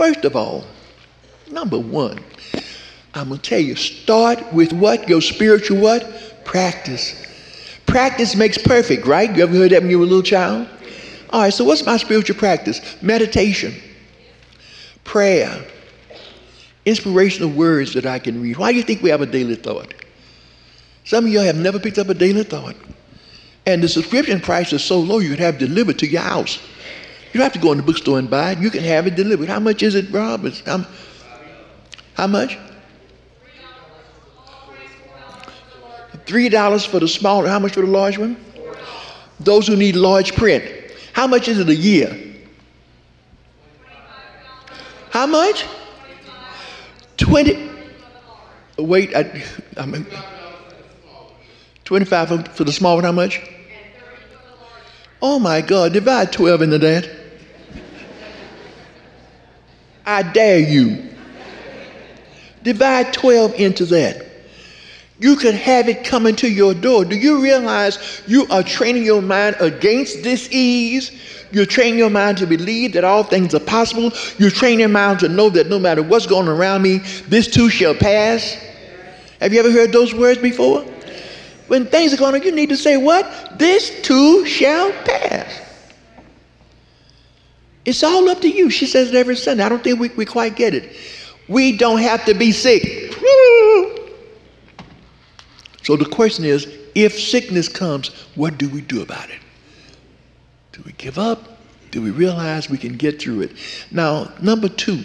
First of all, number one, I'm going to tell you, start with what? Your spiritual what? Practice. Practice makes perfect, right? You ever heard that when you were a little child? All right, so what's my spiritual practice? Meditation, prayer, inspirational words that I can read. Why do you think we have a daily thought? Some of you have never picked up a daily thought. And the subscription price is so low, you can have it delivered to your house. You don't have to go in the bookstore and buy it. You can have it delivered. How much is it, Rob? How much? $3 for the small. How much for the large one? Those who need large print. How much is it a year? How much? 20. Wait, 25 for the small one. How much? Oh my God, divide 12 into that. I dare you. Divide 12 into that. You could have it coming to your door. Do you realize you are training your mind against this ease? You're training your mind to believe that all things are possible. You're training your mind to know that no matter what's going on around me, this too shall pass. Have you ever heard those words before? When things are going on, you need to say what? This too shall pass. It's all up to you. She says it every Sunday. I don't think we quite get it. We don't have to be sick. So the question is, if sickness comes, what do we do about it? Do we give up? Do we realize we can get through it? Now, number two,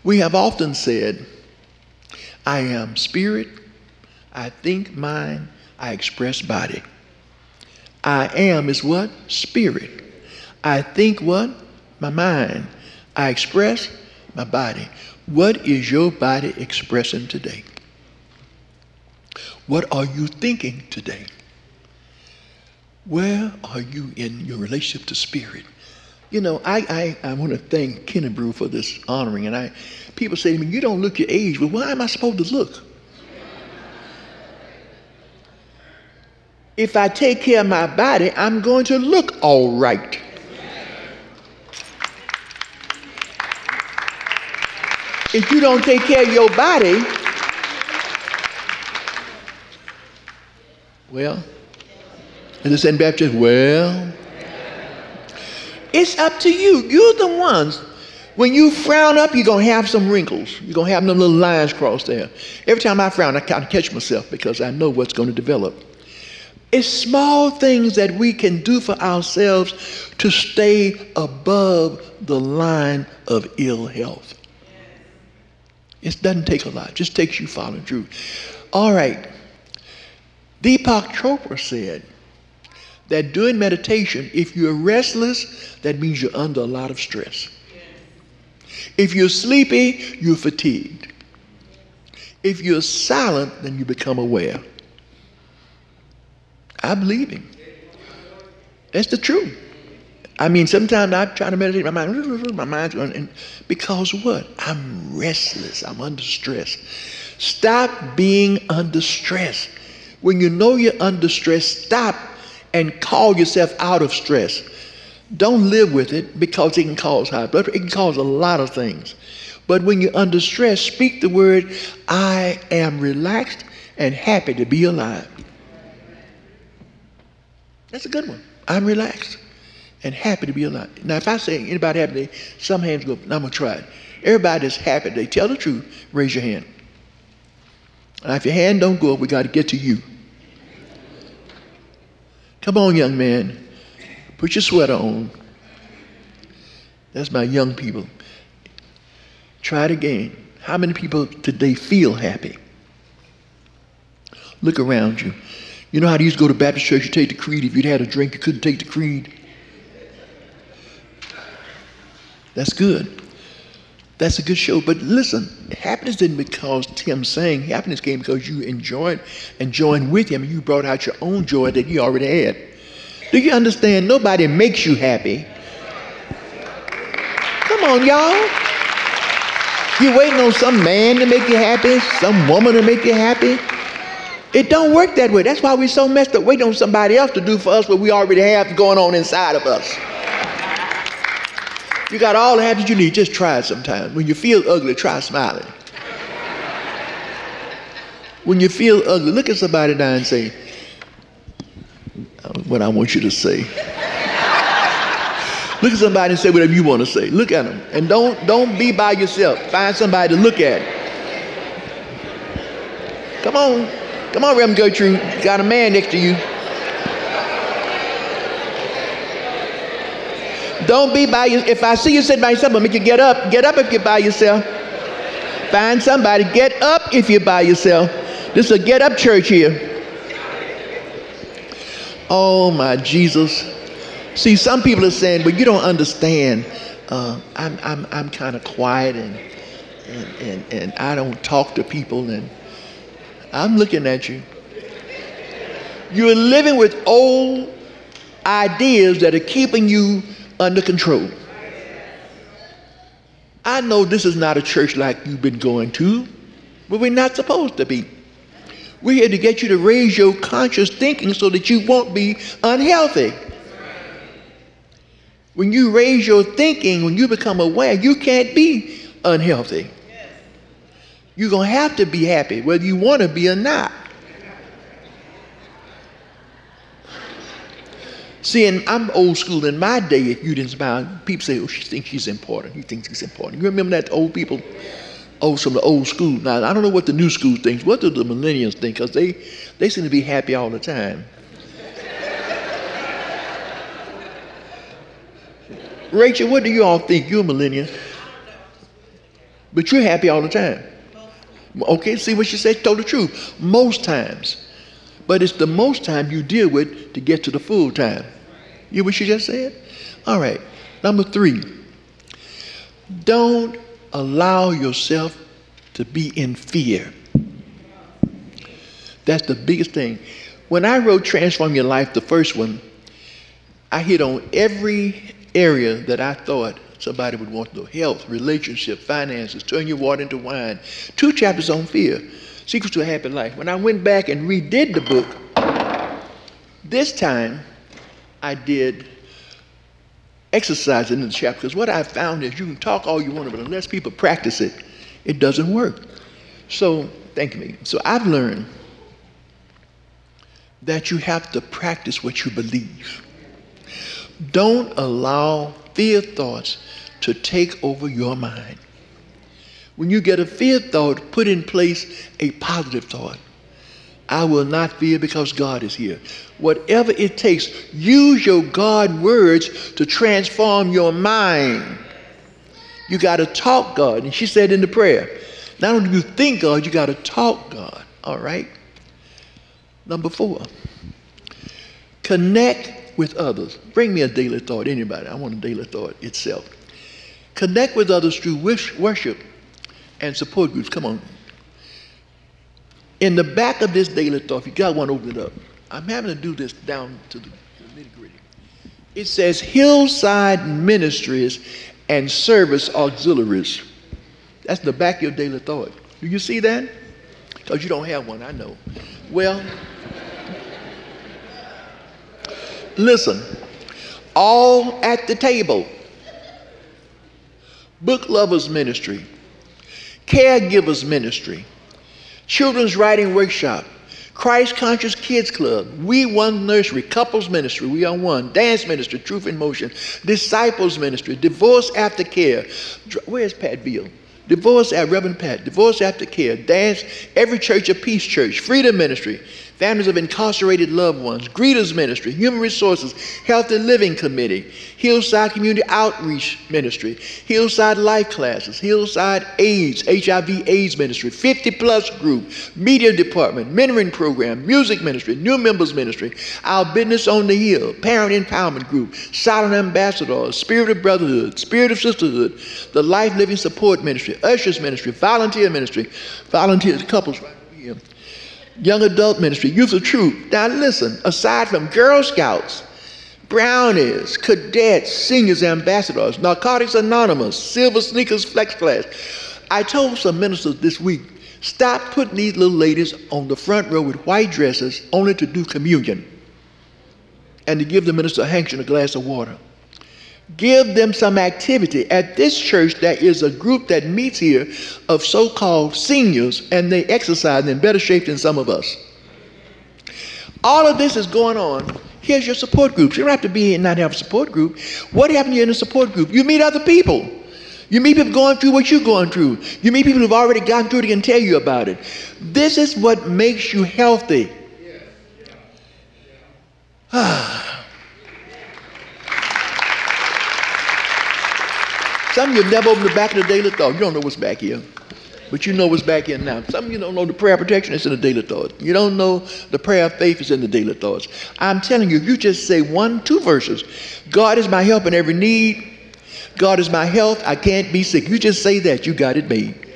we have often said, I am spirit, I think mind, I express body. I am is what? Spirit. I think what? My mind. I express my body. What is your body expressing today? What are you thinking today? Where are you in your relationship to spirit? You know, I want to thank Kennebrew for this honoring. And people say to me, you don't look your age. Well, why am I supposed to look? If I take care of my body, I'm going to look all right. If you don't take care of your body, well, and the St. Baptist, well, it's up to you. You're the ones. When you frown up, you're going to have some wrinkles. You're going to have them little lines crossed there. Every time I frown, I kind of catch myself because I know what's going to develop. It's small things that we can do for ourselves to stay above the line of ill health. It doesn't take a lot. It just takes you following through. All right. Deepak Chopra said that during meditation, if you're restless, that means you're under a lot of stress. If you're sleepy, you're fatigued. If you're silent, then you become aware. I believe him. That's the truth. I mean, sometimes I try to meditate, my mind's going, and because what? I'm restless. I'm under stress. Stop being under stress. When you know you're under stress, stop and call yourself out of stress. Don't live with it because it can cause high blood pressure. It can cause a lot of things. But when you're under stress, speak the word, I am relaxed and happy to be alive. That's a good one. I'm relaxed and happy to be alive. Now, if I say anybody happy today, some hands go up, and I'm going to try it. Everybody that's happy today, tell the truth, raise your hand. Now, if your hand don't go up, we got to get to you. Come on, young man. Put your sweater on. That's my young people. Try it again. How many people today feel happy? Look around you. You know how they used to go to Baptist church, you take the creed. If you'd had a drink, you couldn't take the creed. That's good. That's a good show. But listen, happiness didn't because Tim sang. Happiness came because you enjoyed and joined with him, and you brought out your own joy that he already had. Do you understand? Nobody makes you happy. Come on, y'all. You're waiting on some man to make you happy, some woman to make you happy. It don't work that way. That's why we're so messed up, waiting on somebody else to do for us what we already have going on inside of us. You got all the happiness you need. Just try it sometime. When you feel ugly, try smiling. When you feel ugly, look at somebody now and say, what I want you to say. Look at somebody and say whatever you want to say. Look at them. And don't be by yourself. Find somebody to look at. Come on. Come on, Reverend Gertrude. You got a man next to you. Don't be by yourself. If I see you sitting by yourself, I'll make you get up. Get up if you're by yourself. Find somebody. Get up if you're by yourself. This is a get up church here. Oh my Jesus. See, some people are saying, but you don't understand. I'm kind of quiet and I don't talk to people, and I'm looking at you. You're living with old ideas that are keeping you under control. I know this is not a church like you've been going to, but we're not supposed to be. We're here to get you to raise your conscious thinking so that you won't be unhealthy. When you raise your thinking, when you become aware, you can't be unhealthy. You're going to have to be happy, whether you want to be or not. See, and I'm old school. In my day, if you didn't smile, people say, oh, she thinks she's important. He thinks he's important. You remember that, old people? Oh, some of the old school. Now, I don't know what the new school thinks. What do the millennials think? Because they seem to be happy all the time. Rachel, what do you all think? You're a millennial. But you're happy all the time. Okay, see what she said? Told the truth. Most times. But it's the most time you deal with to get to the full time. You hear what she just said? All right. Number 3. Don't allow yourself to be in fear. That's the biggest thing. When I wrote Transform Your Life, the first one, I hit on every area that I thought somebody would want to know. Health, relationship, finances, turn your water into wine. 2 chapters on fear. Secrets to a Happy Life. When I went back and redid the book, this time I did exercise in the chapter, because what I found is you can talk all you want, but unless people practice it, it doesn't work. So, thank you. So I've learned that you have to practice what you believe. Don't allow fear thoughts to take over your mind. When you get a fear thought, put in place a positive thought. I will not fear because God is here. Whatever it takes, use your God words to transform your mind. You got to talk God. And she said in the prayer, not only do you think God, you got to talk God. All right? Number 4, connect with others. Bring me a daily thought, anybody. I want a daily thought itself. Connect with others through worship and support groups. Come on. In the back of this daily thought, if you got one, open it up. I'm having to do this down to the nitty-gritty. It says Hillside Ministries and Service Auxiliaries. That's the back of your daily thought. Do you see that? Because you don't have one, I know. Well, listen. All at the table. Book Lovers Ministry. Caregivers Ministry. Children's Writing Workshop, Christ Conscious Kids Club, We One Nursery, Couples Ministry, We Are One, Dance Ministry, Truth in Motion, Disciples Ministry, Divorce After Care. Where's Pat Beal? Reverend Pat, Divorce After Care, Dance, Every Church a Peace Church, Freedom Ministry, Families of Incarcerated Loved Ones, Greeters Ministry, Human Resources, Healthy Living Committee, Hillside Community Outreach Ministry, Hillside Life Classes, Hillside AIDS, HIV/AIDS Ministry, 50+ Group, Media Department, Mentoring Program, Music Ministry, New Members Ministry, Our Business on the Hill, Parent Empowerment Group, Silent Ambassadors, Spirit of Brotherhood, Spirit of Sisterhood, the Life Living Support Ministry, Ushers Ministry, Volunteers, couples right over here, Young Adult Ministry, Youth of Truth. Now listen, aside from Girl Scouts, Brownies, Cadets, Seniors Ambassadors, Narcotics Anonymous, Silver Sneakers Flex Class, I told some ministers this week, stop putting these little ladies on the front row with white dresses only to do communion and to give the minister a handkerchief and a glass of water. Give them some activity. At this church, there is a group that meets here of so-called seniors, and they exercise in better shape than some of us. All of this is going on. Here's your support groups. You don't have to be here and not have a support group. What happened in a support group? You meet other people. You meet people going through what you're going through. You meet people who've already gone through it and can tell you about it. This is what makes you healthy. Some of you have never opened the back of the Daily Thought. You don't know what's back here. But you know what's back here now. Some of you don't know the prayer of protection is in the Daily Thoughts. You don't know the prayer of faith is in the Daily Thoughts. I'm telling you, if you just say 2 verses, God is my help in every need. God is my health. I can't be sick. You just say that, you got it made.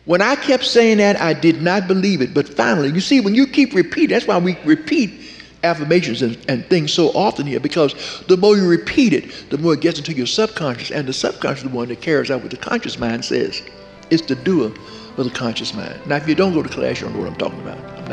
When I kept saying that, I did not believe it. But finally, you see, when you keep repeating, that's why we repeat affirmations and things so often here, because the more you repeat it, the more it gets into your subconscious, and the subconscious is the one that carries out what the conscious mind says. It's the doer of the conscious mind. Now, if you don't go to class, you don't know what I'm talking about.